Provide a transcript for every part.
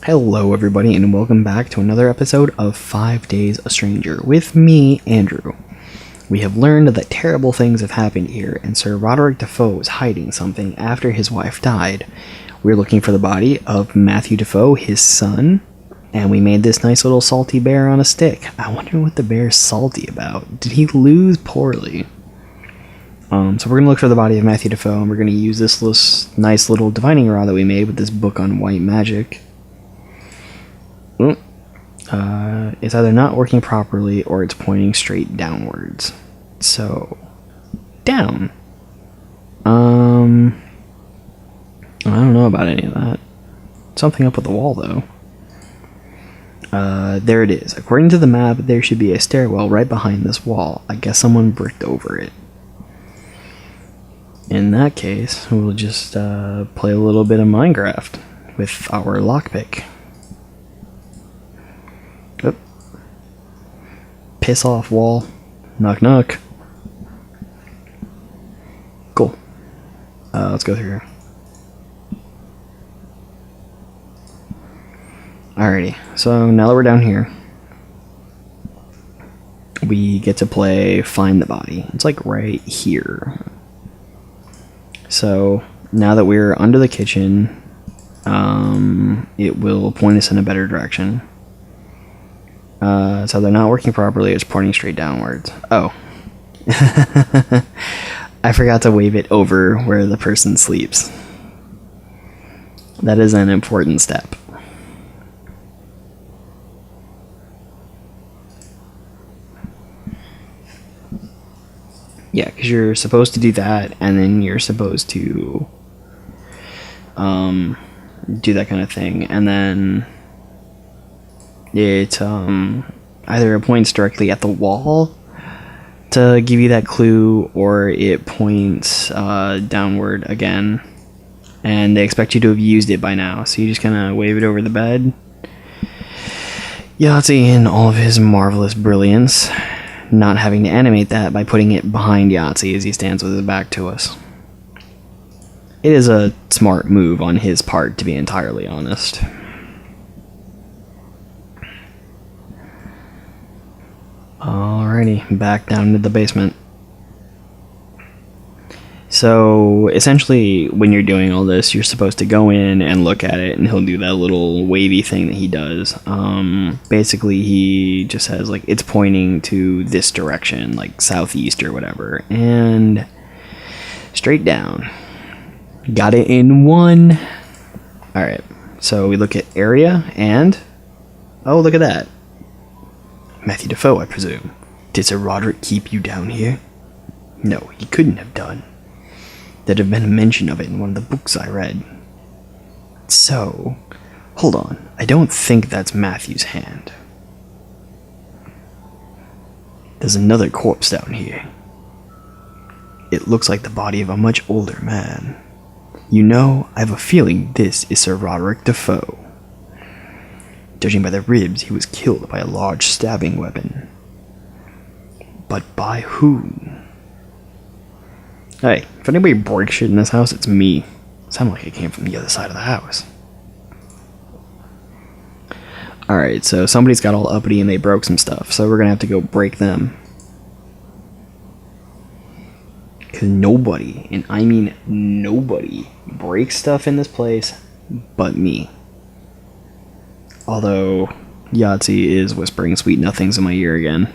Hello, everybody, and welcome back to another episode of 5 Days a Stranger with me, Andrew. We have learned that terrible things have happened here, and Sir Roderick Defoe is hiding something after his wife died. We're looking for the body of Matthew Defoe, his son, and we made this nice little salty bear on a stick. I wonder what the bear's salty about. Did he lose poorly? So we're going to look for the body of Matthew Defoe, and we're going to use this nice little divining rod that we made with this book on white magic. It's either not working properly or it's pointing straight downwards. So, down. I don't know about any of that. Something up with the wall, though. There it is. According to the map, there should be a stairwell right behind this wall. I guess someone bricked over it. In that case, we'll just play a little bit of Minecraft with our lockpick. Oop. Piss off, wall. Knock knock. Cool. Let's go through here. Alrighty, so now that we're down here, we get to play Find the Body. It's like right here. So now that we're under the kitchen, it will point us in a better direction. So they're not working properly, it's pointing straight downwards. Oh. I forgot to wave it over where the person sleeps. That is an important step. Yeah, because you're supposed to do that, and then you're supposed to do that kind of thing, and then it either points directly at the wall to give you that clue, or it points downward again, and they expect you to have used it by now, so you just kind of wave it over the bed. Yahtzee in all of his marvelous brilliance, not having to animate that by putting it behind Yahtzee as he stands with his back to us. It is a smart move on his part, to be entirely honest. Alrighty, back down to the basement. So, essentially, when you're doing all this, you're supposed to go in and look at it, and he'll do that little wavy thing that he does. Basically, he just says, like, it's pointing to this direction, like southeast or whatever, and straight down. Got it in one. Alright, so we look at area, and, oh, look at that. Matthew Defoe, I presume. Did Sir Roderick keep you down here? No, he couldn't have done. There'd have been a mention of it in one of the books I read. So, hold on. I don't think that's Matthew's hand. There's another corpse down here. It looks like the body of a much older man. You know, I have a feeling this is Sir Roderick Defoe. Judging by the ribs, he was killed by a large stabbing weapon. But by whom? Hey, if anybody breaks shit in this house, it's me. Sound like it came from the other side of the house. Alright, so somebody's got all uppity and they broke some stuff, so we're gonna have to go break them. Because nobody, and I mean nobody, breaks stuff in this place but me. Although, Yahtzee is whispering sweet nothings in my ear again.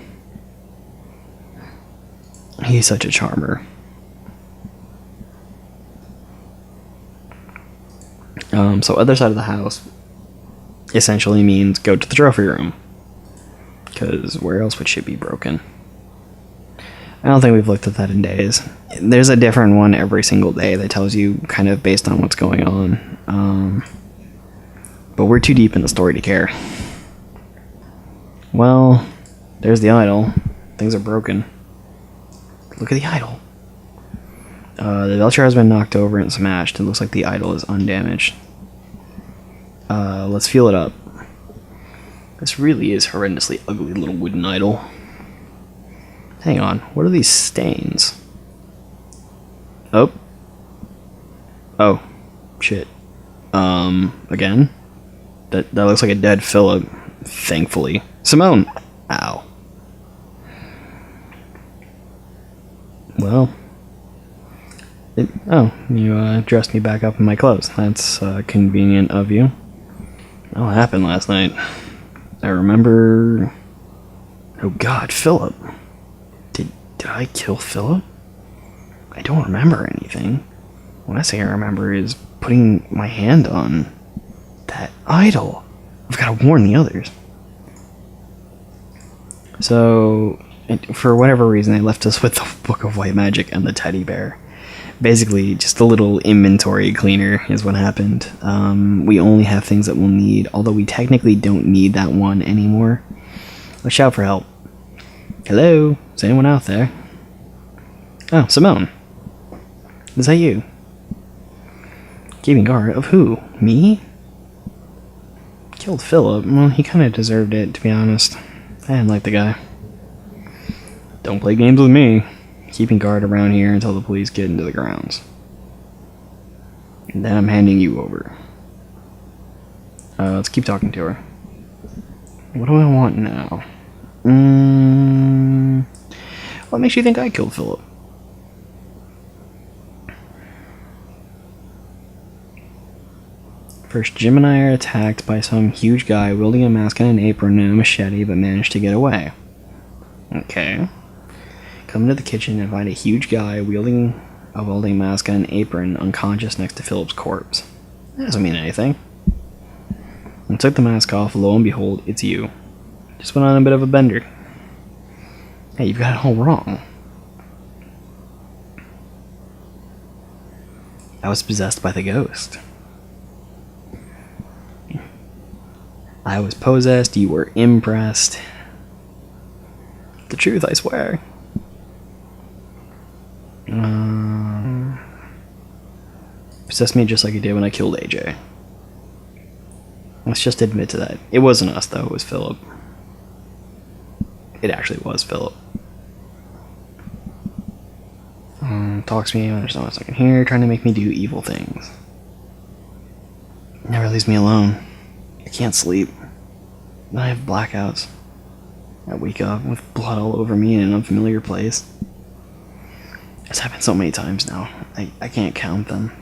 He's such a charmer. So other side of the house essentially means go to the trophy room. Because where else would shit be broken? I don't think we've looked at that in days. There's a different one every single day that tells you kind of based on what's going on. But we're too deep in the story to care. Well, there's the idol. Things are broken. Look at the idol. The Belcher has been knocked over and smashed. It looks like the idol is undamaged. Let's feel it up. This really is horrendously ugly little wooden idol. Hang on, what are these stains? Oh. Oh. Shit. Again? That looks like a dead Philip, thankfully. Simone! Ow. Well. You dressed me back up in my clothes. That's convenient of you. What happened last night? I remember... Oh god, Philip. Did I kill Philip? I don't remember anything. What I say I remember is putting my hand on that idol. I've got to warn the others. So, for whatever reason, they left us with the Book of White Magic and the teddy bear. Basically, just a little inventory cleaner is what happened. We only have things that we'll need, although we technically don't need that one anymore. Let's shout for help. Hello? Is anyone out there? Oh, Simone. Is that you? Keeping guard of who? Me? Killed Philip. Well, he kind of deserved it, to be honest. I didn't like the guy. Don't play games with me. Keeping guard around here until the police get into the grounds. And then I'm handing you over. Let's keep talking to her. What do I want now? What makes you think I killed Philip? First, Jim and I are attacked by some huge guy wielding a mask and an apron and a machete, but managed to get away. Okay. Come into the kitchen and find a huge guy wielding a welding mask and an apron unconscious next to Philip's corpse. That doesn't mean anything. When I took the mask off, lo and behold, it's you. Just went on a bit of a bender. Hey, you've got it all wrong. I was possessed by the ghost. I was possessed, you were impressed. The truth, I swear. Possessed me just like you did when I killed AJ. Let's just admit to that. It wasn't us, though. It was Philip. It actually was Philip. Talks to me when there's no one I can hear, trying to make me do evil things. Never leaves me alone. I can't sleep. Then I have blackouts. I wake up with blood all over me in an unfamiliar place. It's happened so many times now. I can't count them.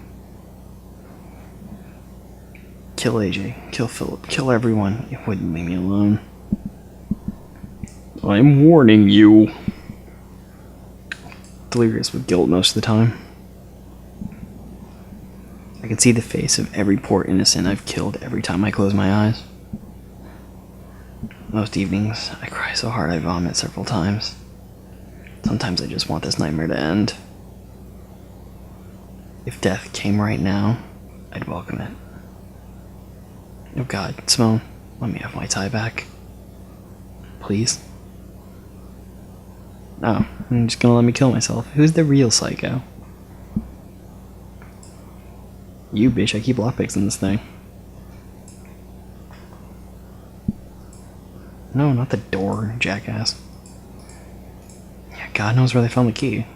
Kill AJ, kill Philip, kill everyone. It wouldn't leave me alone. I'm warning you. Delirious with guilt most of the time. I can see the face of every poor innocent I've killed every time I close my eyes. Most evenings, I cry so hard I vomit several times. Sometimes I just want this nightmare to end. If death came right now, I'd welcome it. Oh god, Simone, let me have my tie back. Please? No, I'm just gonna let me kill myself. Who's the real psycho? You, bitch, I keep lockpicks in this thing. No, not the door, jackass. Yeah, God knows where they found the key.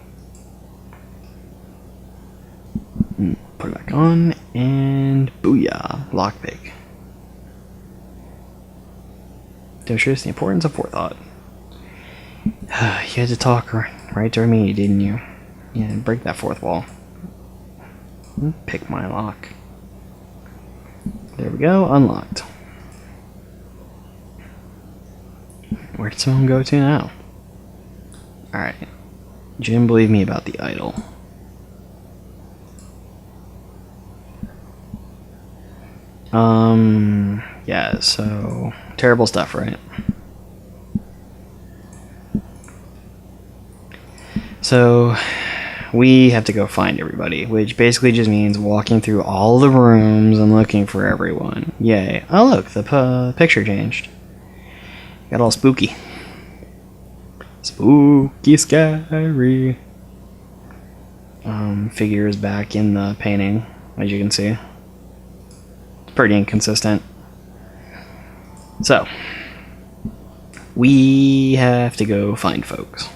Put it back on, and booyah, lockpick. Demonstrates the importance of forethought. You had to talk right to me, didn't you? Yeah, break that fourth wall. Pick my lock. There we go, unlocked. Where did someone go to now? Alright. Jim believed me about the idol. Yeah, so terrible stuff, right? So we have to go find everybody, which basically just means walking through all the rooms and looking for everyone. Yay. Oh look, the picture changed. Got all spooky. Spooky, scary. Figure is back in the painting, as you can see. It's pretty inconsistent. So, we have to go find folks.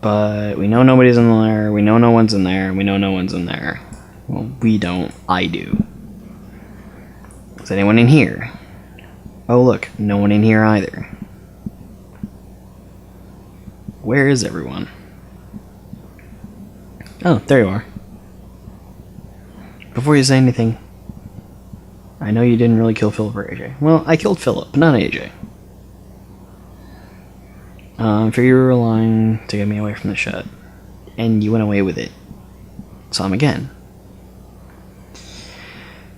But we know nobody's in there, we know no one's in there, we know no one's in there. Well, we don't, I do. Is anyone in here? Oh look, no one in here either. Where is everyone? Oh, there you are. Before you say anything, I know you didn't really kill Philip or AJ. Well, I killed Philip, but not AJ. Figure you were lying to get me away from the shed, and you went away with it. Saw him again.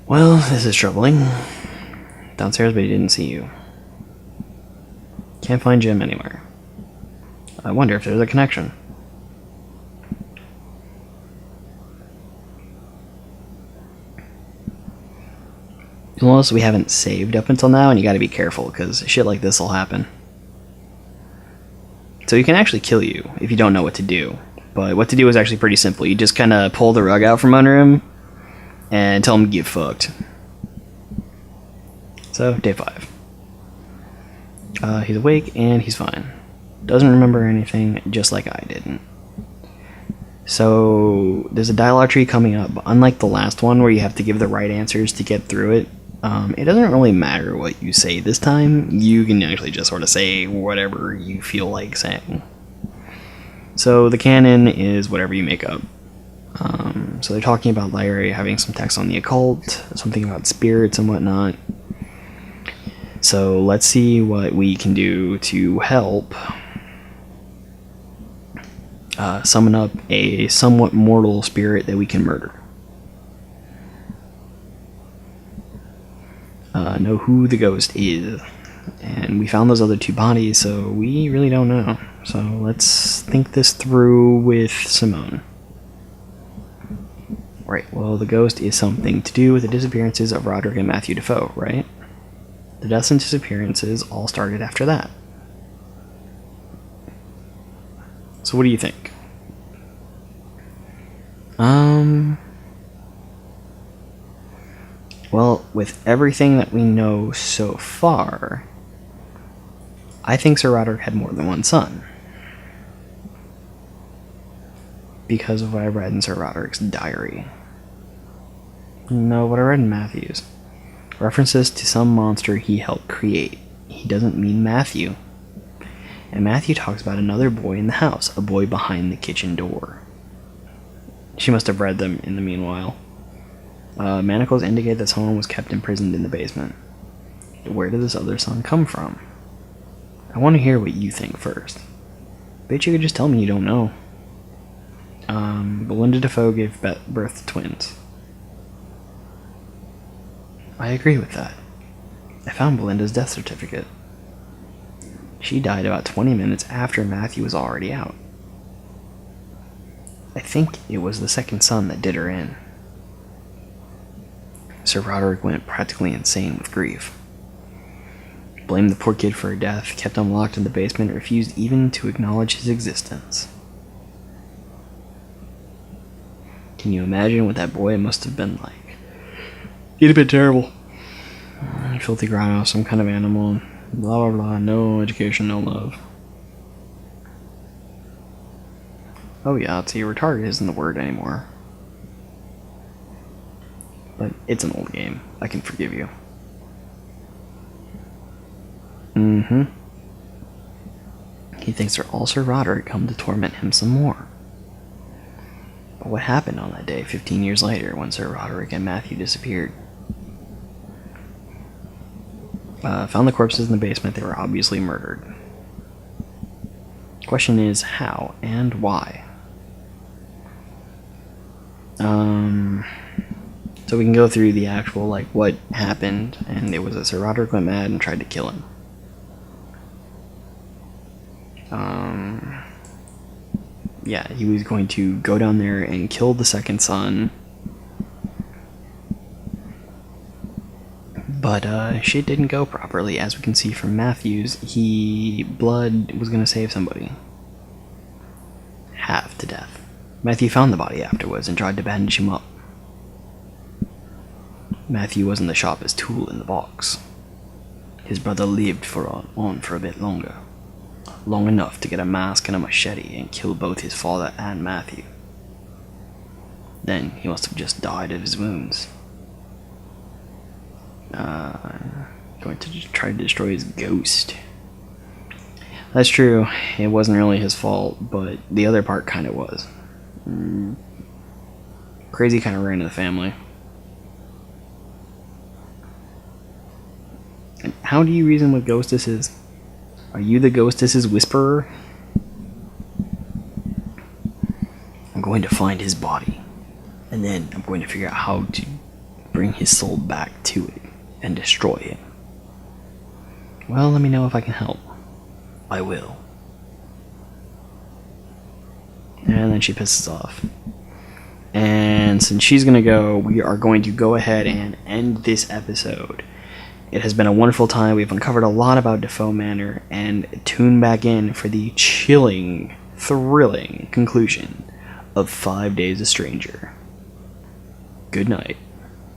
Well, this is troubling. Downstairs, but he didn't see you. Can't find Jim anywhere. I wonder if there's a connection. You'll notice we haven't saved up until now, and you gotta be careful, because shit like this will happen. So he can actually kill you if you don't know what to do. But what to do is actually pretty simple. You just kind of pull the rug out from under him and tell him to get fucked. So, day 5. He's awake and he's fine. Doesn't remember anything, just like I didn't. So, there's a dialogue tree coming up. But unlike the last one where you have to give the right answers to get through it, it doesn't really matter what you say this time. You can actually just sort of say whatever you feel like saying. So the canon is whatever you make up. So they're talking about Larry having some text on the occult, something about spirits and whatnot. So let's see what we can do to help summon up a somewhat mortal spirit that we can murder. Know who the ghost is. And we found those other 2 bodies, so we really don't know. So let's think this through with Simone. Right, well, the ghost is something to do with the disappearances of Roderick and Matthew Defoe, right? The deaths and disappearances all started after that. So what do you think? Well, with everything that we know so far, I think Sir Roderick had more than one son. Because of what I read in Sir Roderick's diary. No, what I read in Matthew's. References to some monster he helped create. He doesn't mean Matthew. And Matthew talks about another boy in the house, a boy behind the kitchen door. She must have read them in the meanwhile. Manacles indicate that someone was kept imprisoned in the basement. Where did this other son come from? I want to hear what you think first. Bet you could just tell me you don't know. Belinda Defoe gave birth to twins. I agree with that. I found Belinda's death certificate. She died about 20 minutes after Matthew was already out. I think it was the second son that did her in. Sir Roderick went practically insane with grief. Blamed the poor kid for her death, kept him locked in the basement, and refused even to acknowledge his existence. Can you imagine what that boy must have been like? He'd have been terrible. Filthy grotto, some kind of animal, blah blah blah, no education, no love. Oh yeah, see, retarded isn't the word anymore. But it's an old game. I can forgive you. He thinks they're all Sir Roderick come to torment him some more. But what happened on that day 15 years later when Sir Roderick and Matthew disappeared? Found the corpses in the basement. They were obviously murdered. Question is how and why? So we can go through the actual, like, what happened, and it was that Sir Roderick went mad and tried to kill him. Yeah, he was going to go down there and kill the second son. But shit didn't go properly, as we can see from Matthew's. Blood was going to save somebody. Half to death. Matthew found the body afterwards and tried to bandage him up. Matthew wasn't the sharpest tool in the box. His brother lived on for a bit longer. Long enough to get a mask and a machete and kill both his father and Matthew. Then he must have just died of his wounds. going to just try to destroy his ghost. That's true. It wasn't really his fault, but the other part kind of was. Crazy kind of ran in the family. And how do you reason with ghostesses? Are you the ghostess's whisperer? I'm going to find his body, and then I'm going to figure out how to bring his soul back to it and destroy him. Well, let me know if I can help. I will. And then she pisses off. And since she's going to go, we are going to go ahead and end this episode. It has been a wonderful time. We've uncovered a lot about Defoe Manor, and tune back in for the chilling, thrilling conclusion of 5 Days a Stranger. Good night.